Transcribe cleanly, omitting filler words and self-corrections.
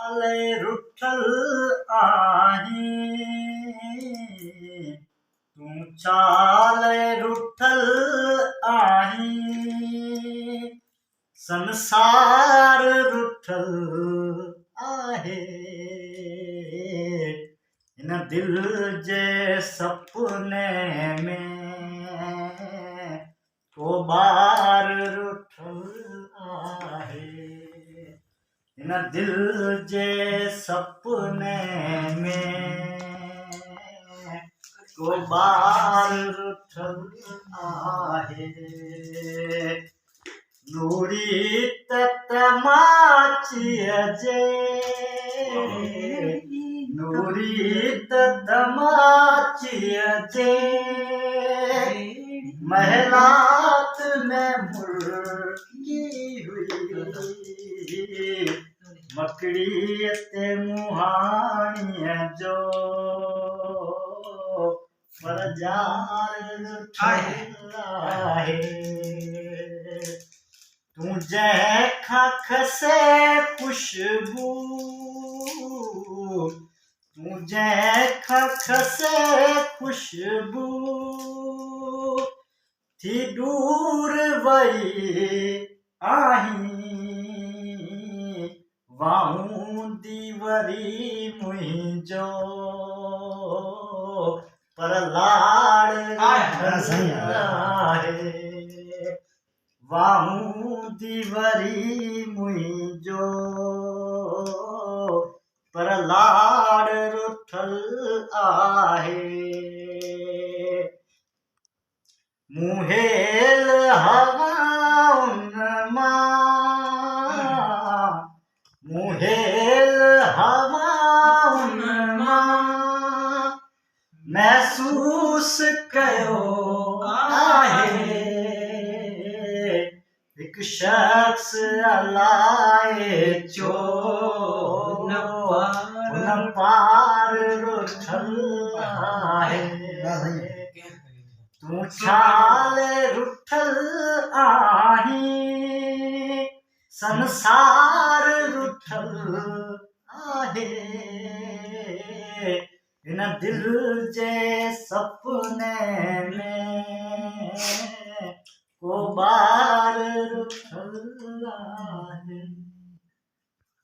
अले रुठल आहीं, तूं चाले रुठल आहीं, संसार रुठल आहे। इन दिल जे सपने में को बार रुठल आहे। इन दिल जे सपने में को बार रुठल आहे। नूरी तमाचीअ जे, नूरी तमाचीअ जे महलात में मुर्गी हुई। मकड़ी ते मुहाणीअ जो पर जार रुठल आहे। तूं जंहिंखां खसे खुशबू, तूं जंहिंखां खसे खुशबू, थी दूर वई आहीं। वाहूंदी वरी मुंहिंजो पर लाड़ आहे। वाहूंदी वरी मुंहिंजो पर लाड़ रुठल आहे। मुहेल हवाउन मां, मुहेल हवाउन मां महसूस कयो आहे। हिकु शख्स अलाए चो हुन पार रुठल आहे। तूं छाले रुठल आहीं, संसार रुठल आहे। इन दिल जे सपने में को बार